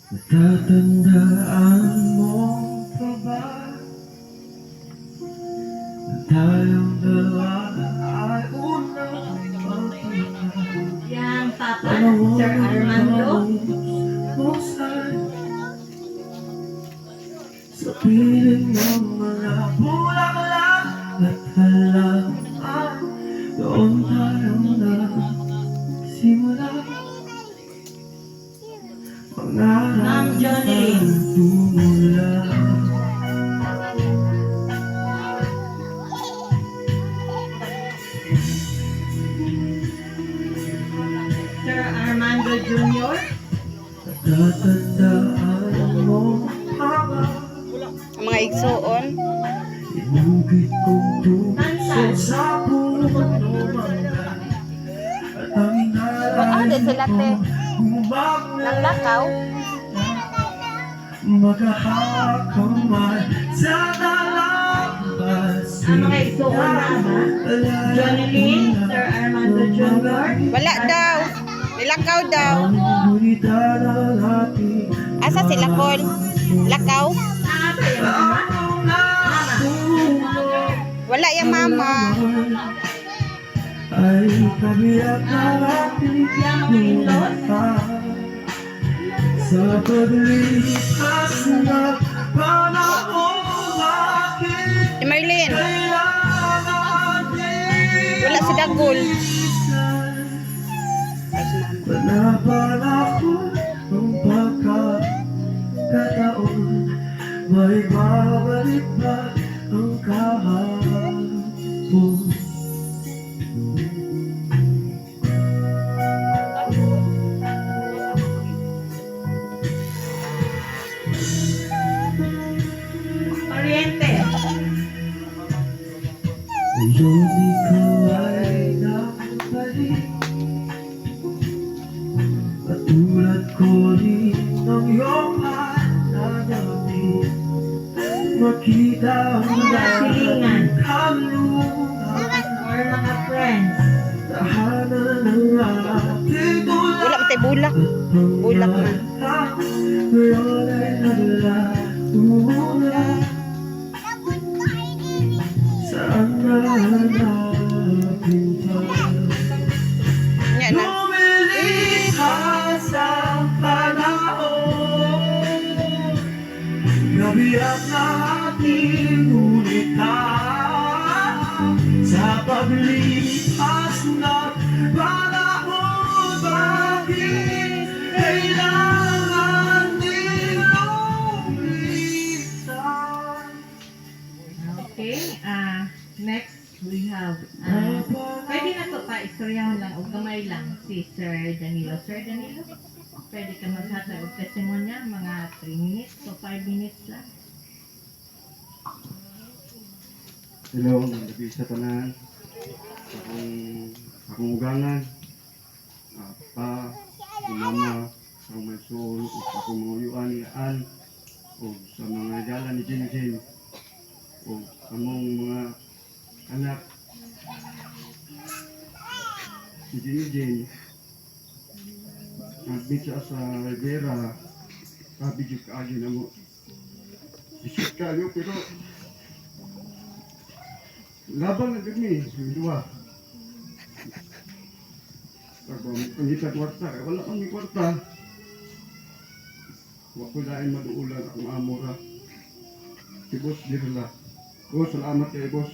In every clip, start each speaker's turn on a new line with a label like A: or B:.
A: Natatandaan mo pa ba na tayong dalawa ay unang magkita?
B: Yan, Papa, Sir Armando.
A: Sa piling ng mga bulaklak at halaman, doon tayo nagsimula.
B: Ma'am Johnny. Sir Armando Jr.
A: Natatandaan mo pa ba?
C: Mga igsuon.
A: Inugit kong puso sa puno mangga. At ang
C: Di sila te.
A: humang
C: Naglakaw.
A: makahakamay sa dalampasin.
B: Ang mga isuon na ba? Johnny Lynn, Sir Armando Jr.
C: Wala daw. Nilakaw daw. Asa sila Paul? Lakaw? Wala yung mama.
A: Ay kabiyak na ating sa paglipas na panahon aking
C: Si Marlene.
A: kailangan din
C: Wala si Dagol.
A: panapan ako ng pagkakataon, may babalik ba ang kahapon?
B: Oriente.
A: Ngayon ikaw ay nakabalik, katulad ko rin ng iyong hanapin. Makita ang
B: Mga silingan.
A: kalungan,
B: Or mga friends.
A: tahanan ng ating tulad.
C: Wala matay bulak. Bulak na.
A: Ngayon ay naglatula. Saan na hanapin pa?
C: Yan na.
A: Lumilipas ang panahon, gabiyak na ating ulitan. Sa paglipas ng panahon, bakit kailangan din lumisan?
B: Okay, next we have, pwede na to pa, istoryahan lang o gamay lang si Sir Danilo. Sir Danilo, pwede ka maghatag o testimonya, mga 3 minutes o 5 minutes lang.
D: Hello, nandito sa tanan. Akong ugangan. Pa, akong mama, akong may soul, akong mga uyuan, iaan, o sa mga gala ni Jinjin, o among mga anak, si Jinjin, nag-meet siya sa Rivera, sabi yung kaagi na mo, isip kayo, pero labang na gani, yung dua. Pangita kwarta, wala kang kwarta. Huwag ko dahil maduulan akong amora. Si boss dirila. Boss, salamat kay boss.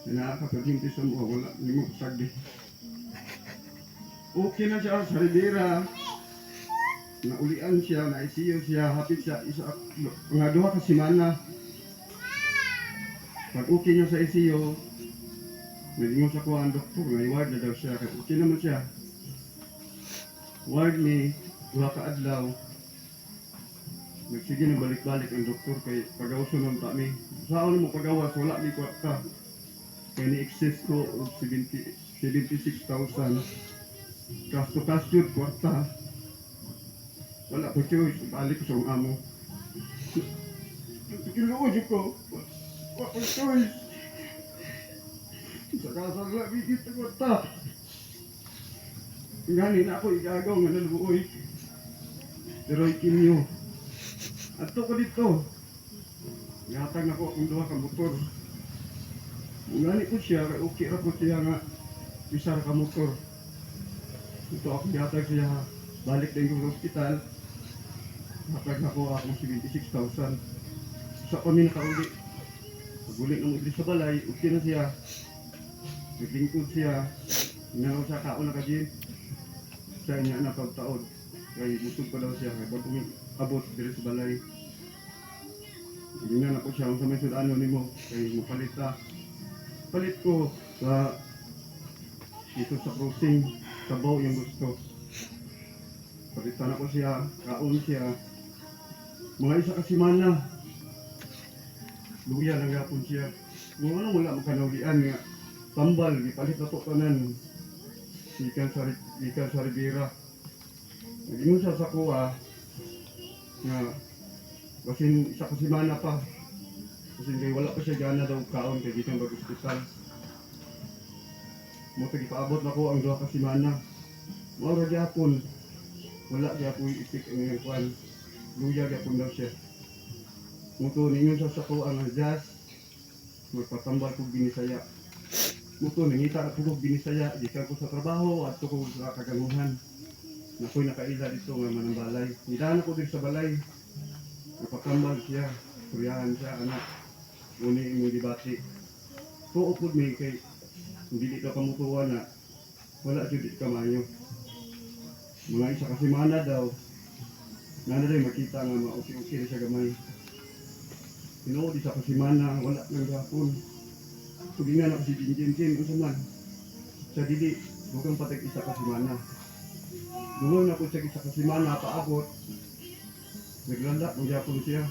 D: Nakakapaghinti sa mga wala, hindi mo kasagdi. Okay na siya sa Rivera. Naulian siya, na-ICU siya, hapit siya, mga duha ka simana. Pag okay niya sa ICU, nalingon sa kuha ang doktor, may ward na daw siya. Kaya okay naman siya. Ward ni, duha ka adlaw. Nagsige na balik-balik ang doktor kay pag-awso ng kami. Saan mo pag-awas, wala ni kwarta. Kaya ni-excess ko og 76,000. Kasto yun, kwarta. Wala ko choice, balik ko sa mga amo. Kinuod ko. Wala ko choice. Sa kasal na, bigit na kwarta. Ngani na ako igagaw nga naluoy. steroid kinyo. Ato ko dito. Yatag na ko akong duha ka motor. Ngani ko siya, okay ra ko siya nga bisa ra ka motor. Ito ako yatag siya balik din ko sa ospital. Hatag na ko akong 76,000. Sa kami nakauli. Pag-uli ng iblis sa balay, okay na siya. Naglingkod siya. Inanaw siya kaon na ka-gym. Siya niya na pagtaon. Kaya busog pa daw siya. Kaya bago abot dito sa balay. Hindi nga na po siya. Kung sa may sudano ni mo. Kaya mapalit ta. Palit ko sa dito sa crossing. Sabaw yung gusto. Palitan ako siya. Kaon siya. Mga isa ka simana. Luya lang yapon siya. Kung ano wala magkanaulian nga. Tambal, ipalit na to kanan. Ikan sa Rivera. Nag-ingon siya sa kuha nga kasi isa kasimana pa. Kasi kaya wala pa siya gana daw kaon kaya dito ang hospital. Mo paabot na ko ang duha kasimana. Mao gyapon. Wala gyapon ipik ang kuan. Luya gyapon daw siya. Muto ninyo sa kuha nga jazz. Magpatambal ko binisaya. Muto nangita ako ko binisaya. Gikan ko sa trabaho at ko sa kaganuhan. Nakoy nakaila dito nga manambalay. Nidahan ko din sa balay. Napatambal siya. Kuryahan siya, anak. Uni mo dibati. Tuo po may kay hindi ka kamutuwa na wala jud kamayo. Mga isa kasi mana daw. Nana rin makita nga mauki-uki na siya gamay. Tinuod isa kasi mana, wala nang gapon. Tugingan ako si Jinjin kung saman. Sa dili, bukang patag isa kasi mana. Dungon ako siya isa kasi mana, paabot. Naglala, magyapon siya.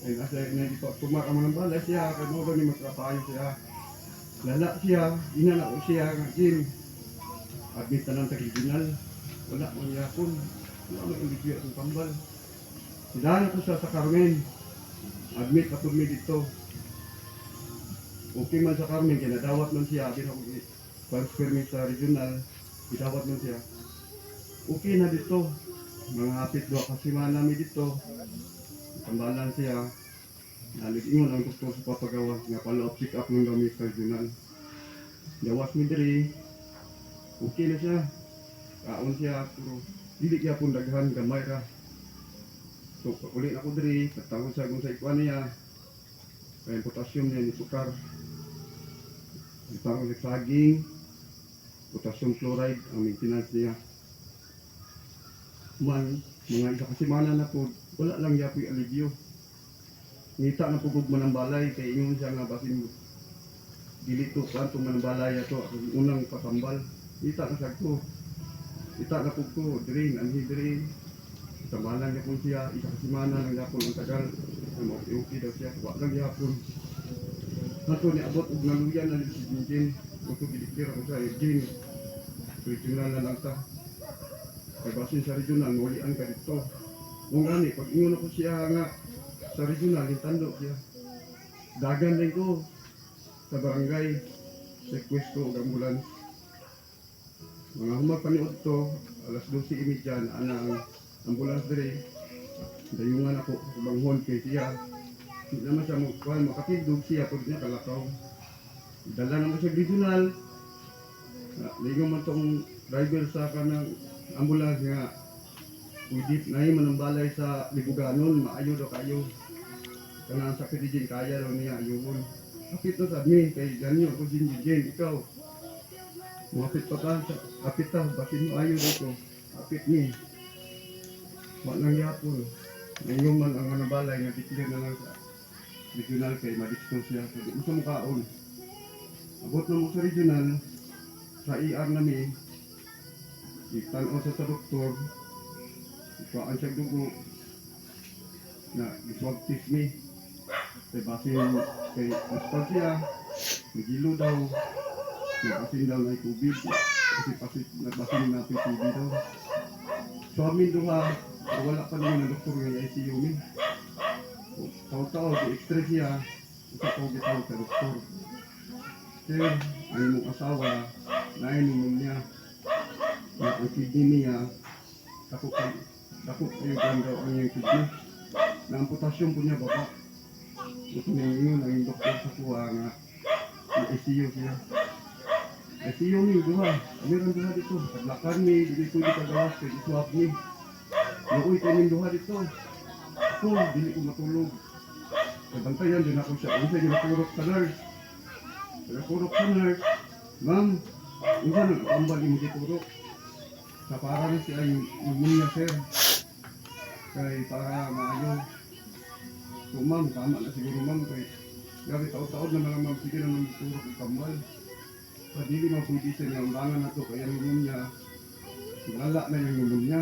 D: Ay nasa hindi pa tumak ang mga balay siya, kaya mo ba ni magtrapayo siya. Lala siya, inala ko siya nga gym. Admit na lang tag-regional. Wala mang yapon. Wala mang imbigyo ang tambal. Sidahan ko siya sa Carmen. Admit pa mi dito. Okay man sa Carmen, kaya nadawat man siya. Abin ako transfer mi sa regional. Idawat man siya. Okay na dito. Mga hapit doon kasi manami dito. Tambalan siya. Nalig-ingon ang doktor sa papagawa nga follow-up check-up ng gamit sa regional. Dawas mi diri. Okay na siya. Kaon siya. Pero dili kaya pong daghan gamay ra. So, ulit ako diri. Katawag siya kung sa ikuan niya. Kaya potassium niya ni sukar. Itawag sa saging. Potassium chloride ang maintenance niya. Man, mga isa kasi mana na po, wala lang yapoy aligyo. Ngita na po kog manambalay, kay ingon siya nga basin dilito kanto manambalay ato, ako unang patambal. Ngita na sa ko. Ngita na po ko, diri, anhi diri. Tambalan niya po siya, isa kasi mana lang yapon ang tagal. Okay daw siya, wala lang yapon. Nato ni abot og naluyan na si Jinjin. Ito gilikir ako sa Jinjin. Regional na lang ta. Kaya basin sa regional, maulian ka dito. Kung gani, pag ingon ako siya nga sa regional, itando siya. Dagan din ko sa barangay, request ko og ambulance. Mga humapaniod to, alas 12:30 na ang ambulance dire. Dayungan ako sa banghon kay siya. Hindi naman siya makatindog siya pag niya kalakaw. Dala naman siya regional. Lingon man tong driver sa kanang ambulance nga udip na yung manambalay sa libuganon, maayo daw kayo. Kanang sakit din kaya daw niya, ayun. Kapit na sa amin, kay ganyo ako Jinjin, ikaw. Mapit pa ka, kapit ta, basin mo ayaw dito. Kapit ni. Wala nang yapon. Ngayon man ang manabalay nga declare na lang sa regional kay madikto siya. So di mo siya mukaon. Abot na mo sa regional, sa ER namin, itanong sa doktor, ipaan siya dugo, na iswag test me. Kay basin, kay hospital siya, nagilo daw, basin daw na COVID, kasi basin na PTB daw. So amin doon wala pa naman ng doktor ng ICU mi. Taw-taw, di-extra siya, isa ko gitawag sa doktor. Sir, ang imong asawa, nainuman niya, na ang kidney niya, Dako kayo daw ang iyong kidney. Na ang potassium po niya baba. Ito na yung ang doktor sa kuha nga ICU siya. ICU ni duha. Meron duha dito. Kadlakan ni, dili ko di kagawas kay iswap ni. Luoy kanin duha dito. Ako, dili ko matulog. Nabantayan din ako siya. Unsa yung nakurok sa nurse. Nakurok sa nurse. Ma'am, unsa nag-ambal yung giturok. Sa para na siya yung pneumonia sir. Kay para maayo. So ma'am, tama na siguro ma'am. Kay grabe taon-taon na mga ma'am. Sige naman giturok yung kambal. Sa dili mga pwede siya ng ambangan na to. Kaya pneumonia. Lala na yung pneumonia.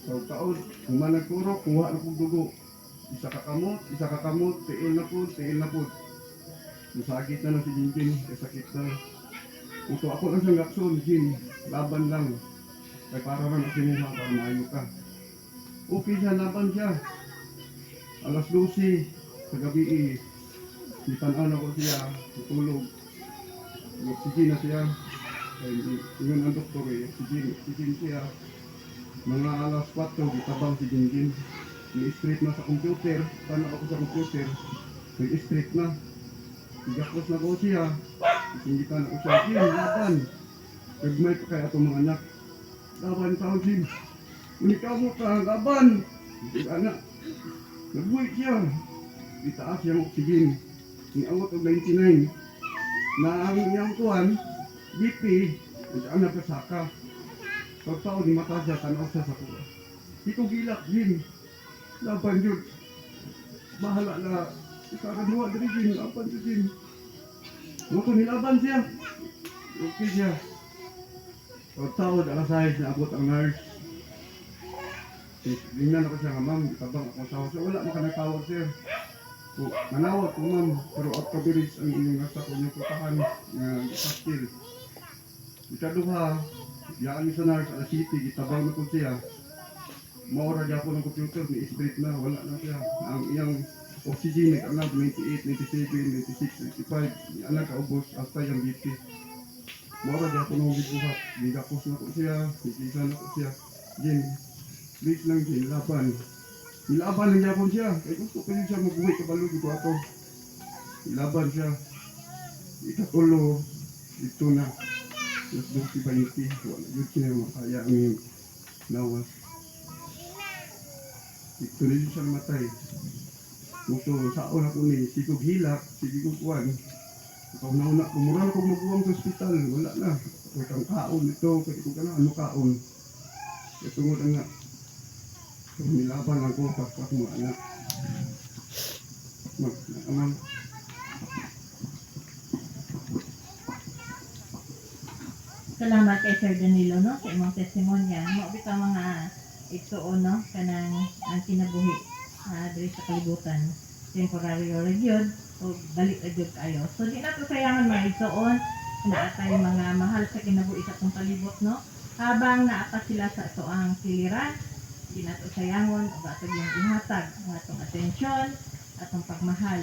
D: Taon-taon, kung man nagturok, kuha na kong dugo. Isa ka kamot, tiil na po. Masakit na si Jinjin, kasakit na. Ito ako lang siyang gakson, Jin, laban lang. Kaya para man sinuha para maayo ka. Okay siya, laban siya. Alas 12, sa gabi, itanaw na ko siya, tutulog. Oxygen na siya. Kaya yun ang doktor oxygen siya. Mga alas 4, itabang si Jinjin. I-straight na sa computer, tanong ako sa computer, nag-straight na. Igakos na ko siya, isingitan ako siya, Jim, laban. Nagmay pa kaya itong mga anak. Laban taon, Jim. Unikaw mo ka, laban. Anak, nagbuhay siya. Itaas siyang oxygen. Niawat ang 99. Na ang iyang kuhan, BP, anak kasaka. Pagtaon, ni mata siya, tanaw siya sa kuha. Di ko gilak, Jim. Laban yun. Bahala na. Ikaramuha dari Jim. Laban yun, Jim. Muto nilaban siya. Okay siya. Pagtaon, alas 6 na abot ang nurse. Tingnan ako siya nga, ma'am. Itabang ako sa house. Wala makanagtawag siya. So, manawag ko, ma'am. Pero out coverage ang inyong nasa ko niyong putahan na pastil. Ikaduha, yaan niyo sa nurse, alas 7, itabang na ko siya. Maura niya po ng computer, ni straight na, wala na siya. Ang iyang oxygen, nag-alag, 98, 97, 96, 95. Yan ang kaubos, hasta yung BP. Maura niya po ng bibuhat. Ligapos na ko siya, nagkisa na ko siya. Jim, please lang Jim, laban. Nilaban lang niya po siya. Kaya gusto ko yun siya mag-uwi kabalo dito ako. Nilaban siya. Ikatulo, ito na. Mas 20-20. Wala yun siya makaya ang lawas. Ito rin siya namatay. Muto, saon ako ni, sigog hilak, sigog kuwan. Ikaw nauna, kumura na kong magbuwang sa ospital, wala na. Huwag kang kaon ito, kaya ito ka na, ano kaon. Ito mo na nga. So, nilaban ako, kapag mo anak. Amang.
B: Salamat kay Sir Danilo, no? Sa imong testimonya. Mo bitaw mga igsuon, no? Kanang ang kinabuhi diri sa kalibutan. Temporary or yun. O balik na jud kayo. So di na to sayangan mga igsuon. Naatay mga mahal sa kinabuhi sa atong palibot, no? Habang naapa sila sa soang siliran, di na to sayangon o atong yung ihatag ang atong atensyon, atong pagmahal